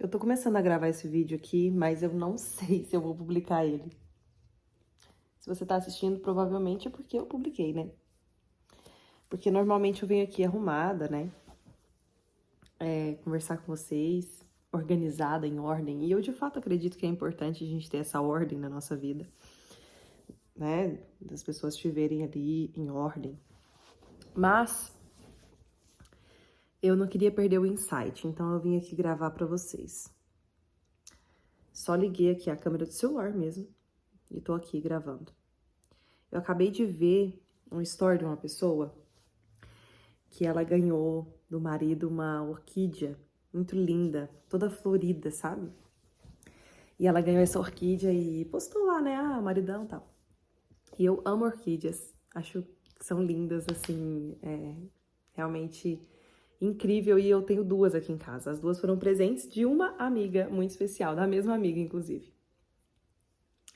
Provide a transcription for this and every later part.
Eu tô começando a gravar esse vídeo aqui, mas eu não sei se eu vou publicar ele. Se você tá assistindo, provavelmente é porque eu publiquei, né? Porque normalmente eu venho aqui arrumada, né? Conversar com vocês, organizada, em ordem. E eu, de fato, acredito que é importante a gente ter essa ordem na nossa vida, né? Das pessoas estiverem ali em ordem. Mas eu não queria perder o insight, então eu vim aqui gravar pra vocês. Só liguei aqui a câmera do celular mesmo e tô aqui gravando. Eu acabei de ver um story de uma pessoa que ela ganhou do marido uma orquídea muito linda, toda florida, sabe? E ela ganhou essa orquídea e postou lá, né? Ah, maridão e tal. E eu amo orquídeas, acho que são lindas, assim, realmente incrível. E eu tenho duas aqui em casa. As duas foram presentes de uma amiga muito especial, da mesma amiga, inclusive.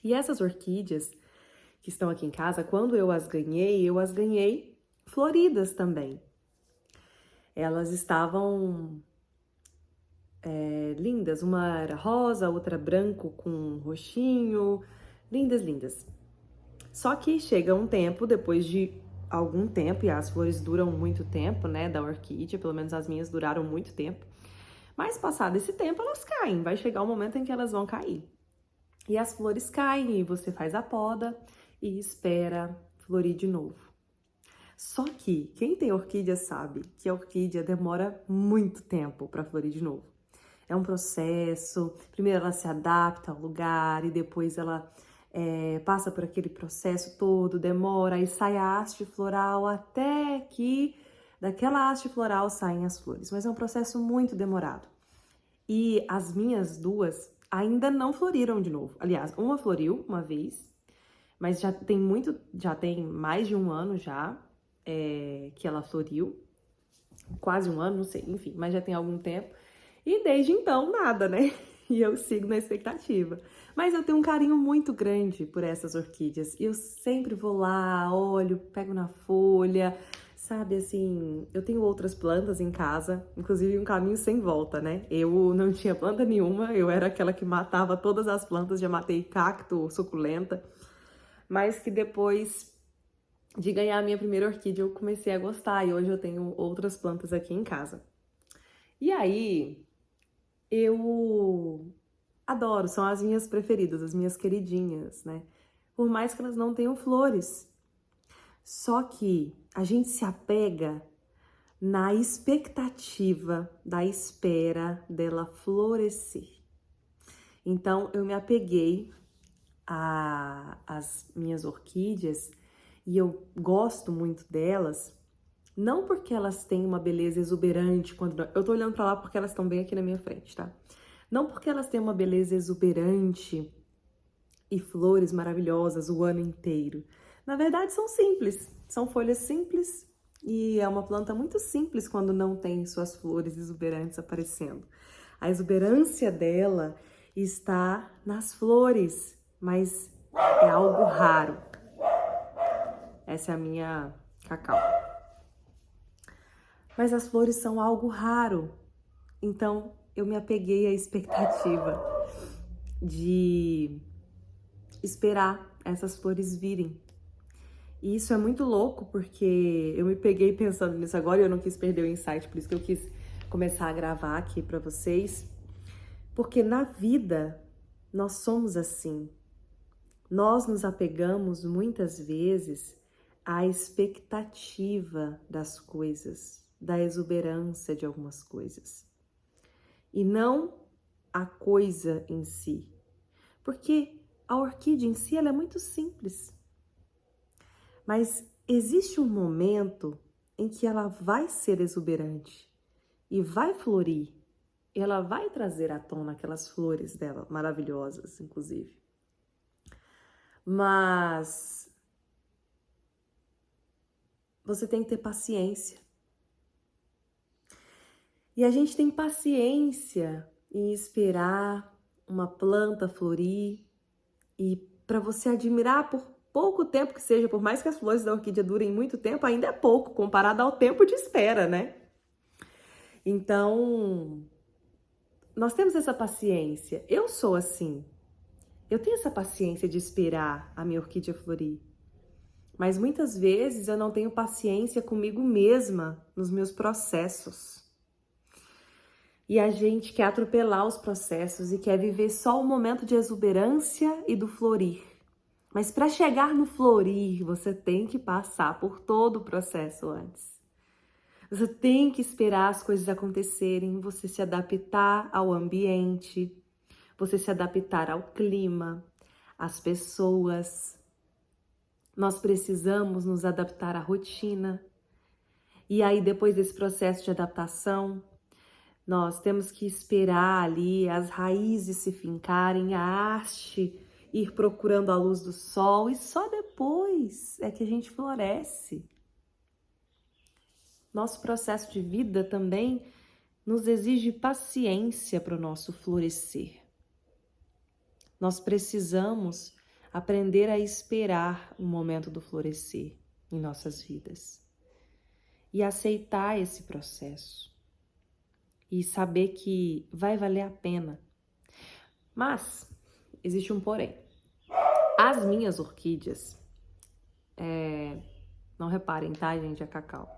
E essas orquídeas que estão aqui em casa, quando eu as ganhei floridas também. Elas estavam lindas, uma era rosa, outra branco com roxinho, lindas, lindas. Só que chega um tempo, depois de algum tempo, e as flores duram muito tempo, né, da orquídea, pelo menos as minhas duraram muito tempo, mas passado esse tempo elas caem, vai chegar um momento em que elas vão cair. E as flores caem e você faz a poda e espera florir de novo. Só que quem tem orquídea sabe que a orquídea demora muito tempo para florir de novo. É um processo, primeiro ela se adapta ao lugar e depois ela passa por aquele processo todo, demora e sai a haste floral até que daquela haste floral saem as flores. Mas é um processo muito demorado. E as minhas duas ainda não floriram de novo. Aliás, uma floriu uma vez, mas já tem mais de um ano já que ela floriu. Quase um ano, não sei, enfim, mas já tem algum tempo. E desde então, nada, né? E eu sigo na expectativa. Mas eu tenho um carinho muito grande por essas orquídeas. E eu sempre vou lá, olho, pego na folha, sabe assim. Eu tenho outras plantas em casa, inclusive um caminho sem volta, né? Eu não tinha planta nenhuma, eu era aquela que matava todas as plantas, já matei cacto, suculenta. Mas que depois de ganhar a minha primeira orquídea eu comecei a gostar. E hoje eu tenho outras plantas aqui em casa. E aí, eu adoro, são as minhas preferidas, as minhas queridinhas, né? Por mais que elas não tenham flores. Só que a gente se apega na expectativa da espera dela florescer. Então, eu me apeguei às minhas orquídeas e eu gosto muito delas, não porque elas têm uma beleza exuberante, eu tô olhando pra lá porque elas estão bem aqui na minha frente, tá? Não porque elas têm uma beleza exuberante e flores maravilhosas o ano inteiro. Na verdade, são simples, são folhas simples e é uma planta muito simples quando não tem suas flores exuberantes aparecendo. A exuberância dela está nas flores, mas é algo raro. Essa é a minha cacau. Mas as flores são algo raro, então eu me apeguei à expectativa de esperar essas flores virem. E isso é muito louco, porque eu me peguei pensando nisso agora e eu não quis perder o insight, por isso que eu quis começar a gravar aqui pra vocês. Porque na vida, nós somos assim. Nós nos apegamos muitas vezes à expectativa das coisas, da exuberância de algumas coisas. E não a coisa em si. Porque a orquídea em si ela é muito simples. Mas existe um momento em que ela vai ser exuberante e vai florir. E ela vai trazer à tona aquelas flores dela, maravilhosas, inclusive. Mas você tem que ter paciência. E a gente tem paciência em esperar uma planta florir e para você admirar por pouco tempo que seja, por mais que as flores da orquídea durem muito tempo, ainda é pouco comparado ao tempo de espera, né? Então, nós temos essa paciência. Eu sou assim. Eu tenho essa paciência de esperar a minha orquídea florir. Mas muitas vezes eu não tenho paciência comigo mesma nos meus processos. E a gente quer atropelar os processos e quer viver só o momento de exuberância e do florir. Mas para chegar no florir, você tem que passar por todo o processo antes. Você tem que esperar as coisas acontecerem, você se adaptar ao ambiente, você se adaptar ao clima, às pessoas. Nós precisamos nos adaptar à rotina. E aí, depois desse processo de adaptação, nós temos que esperar ali as raízes se fincarem, a haste ir procurando a luz do sol, e só depois é que a gente floresce. Nosso processo de vida também nos exige paciência para o nosso florescer. Nós precisamos aprender a esperar o momento do florescer em nossas vidas e aceitar esse processo e saber que vai valer a pena. Mas existe um porém. As minhas orquídeas, não reparem, tá, gente, é cacau.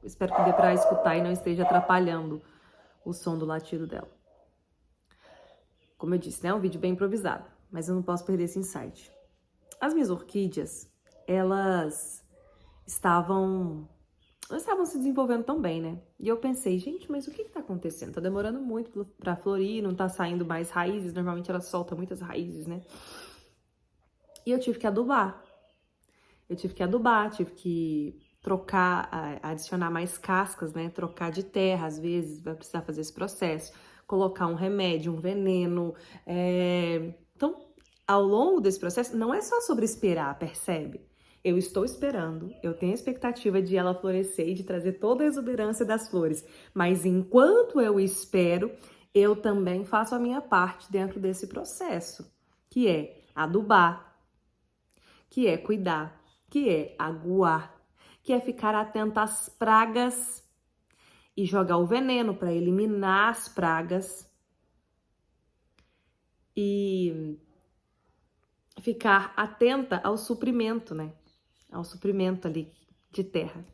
Espero que dê pra escutar e não esteja atrapalhando o som do latido dela. Como eu disse, né, é um vídeo bem improvisado, mas eu não posso perder esse insight. As minhas orquídeas, elas estavam se desenvolvendo tão bem, né? E eu pensei, gente, mas o que tá acontecendo? Tá demorando muito pra florir, não tá saindo mais raízes, normalmente ela solta muitas raízes, né? E eu tive que adubar. Tive que trocar, adicionar mais cascas, né? Trocar de terra, às vezes, vai precisar fazer esse processo. Colocar um remédio, um veneno. Então, ao longo desse processo, não é só sobre esperar, percebe? Eu estou esperando, eu tenho a expectativa de ela florescer e de trazer toda a exuberância das flores. Mas enquanto eu espero, eu também faço a minha parte dentro desse processo, que é adubar, que é cuidar, que é aguar, que é ficar atento às pragas e jogar o veneno para eliminar as pragas e ficar atenta ao suprimento, né? Ao suprimento ali de terra.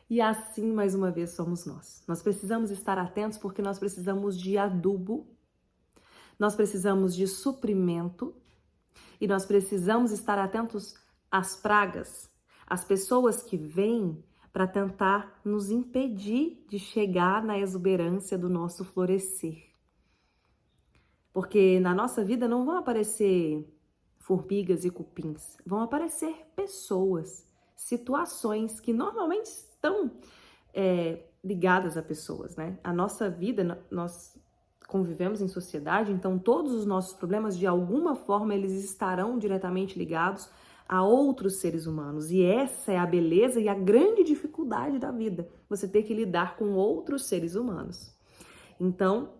E assim, mais uma vez, somos nós. Nós precisamos estar atentos porque nós precisamos de adubo, nós precisamos de suprimento e nós precisamos estar atentos às pragas, às pessoas que vêm para tentar nos impedir de chegar na exuberância do nosso florescer. Porque na nossa vida não vão aparecer formigas e cupins, vão aparecer pessoas, situações que normalmente estão ligadas a pessoas, né? A nossa vida, nós convivemos em sociedade, então todos os nossos problemas, de alguma forma, eles estarão diretamente ligados a outros seres humanos. E essa é a beleza e a grande dificuldade da vida, você ter que lidar com outros seres humanos. Então,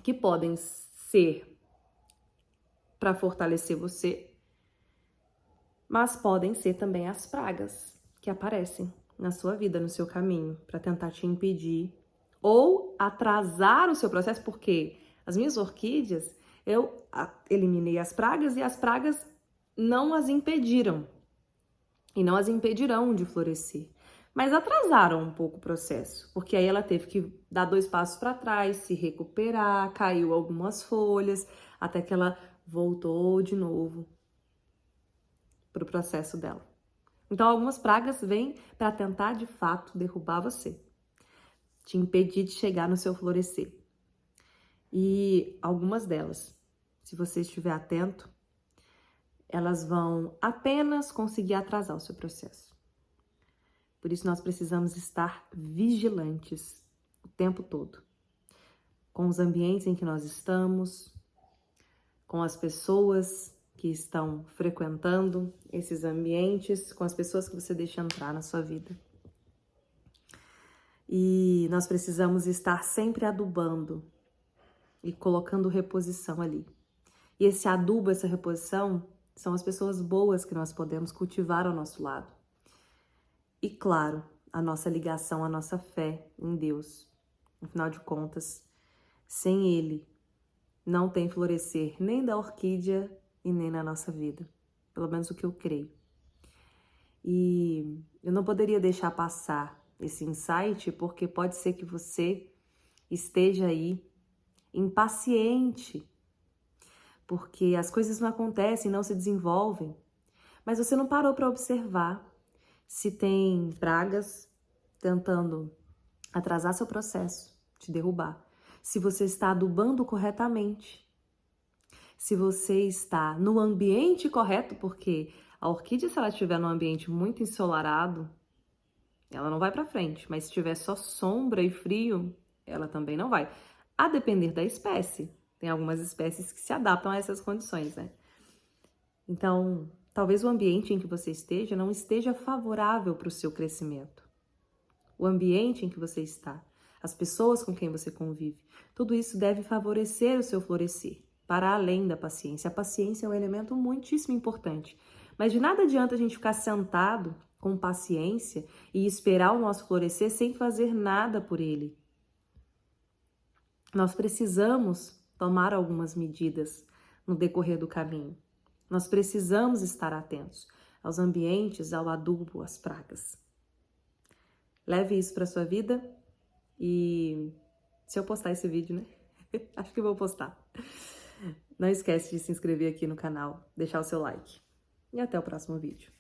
que podem ser para fortalecer você, mas podem ser também as pragas que aparecem na sua vida, no seu caminho, para tentar te impedir ou atrasar o seu processo, porque as minhas orquídeas, eu eliminei as pragas e as pragas não as impediram e não as impedirão de florescer, mas atrasaram um pouco o processo, porque aí ela teve que dar 2 passos para trás, se recuperar, caiu algumas folhas, até que ela voltou de novo para o processo dela. Então, algumas pragas vêm para tentar, de fato, derrubar você, te impedir de chegar no seu florescer. E algumas delas, se você estiver atento, elas vão apenas conseguir atrasar o seu processo. Por isso, nós precisamos estar vigilantes o tempo todo, com os ambientes em que nós estamos, com as pessoas que estão frequentando esses ambientes, com as pessoas que você deixa entrar na sua vida. E nós precisamos estar sempre adubando e colocando reposição ali. E esse adubo, essa reposição, são as pessoas boas que nós podemos cultivar ao nosso lado. E claro, a nossa ligação, a nossa fé em Deus. Afinal de contas, sem Ele, não tem florescer nem da orquídea e nem na nossa vida. Pelo menos o que eu creio. E eu não poderia deixar passar esse insight, porque pode ser que você esteja aí impaciente, porque as coisas não acontecem, não se desenvolvem, mas você não parou para observar se tem pragas tentando atrasar seu processo, te derrubar, se você está adubando corretamente, se você está no ambiente correto, porque a orquídea, se ela estiver num ambiente muito ensolarado, ela não vai para frente, mas se tiver só sombra e frio, ela também não vai. A depender da espécie. Tem algumas espécies que se adaptam a essas condições, né? Então, talvez o ambiente em que você esteja não esteja favorável para o seu crescimento. O ambiente em que você está, as pessoas com quem você convive, tudo isso deve favorecer o seu florescer, para além da paciência. A paciência é um elemento muitíssimo importante, mas de nada adianta a gente ficar sentado com paciência e esperar o nosso florescer sem fazer nada por ele. Nós precisamos tomar algumas medidas no decorrer do caminho. Nós precisamos estar atentos aos ambientes, ao adubo, às pragas. Leve isso para sua vida e se eu postar esse vídeo, né? Acho que vou postar. Não esquece de se inscrever aqui no canal, deixar o seu like. E até o próximo vídeo.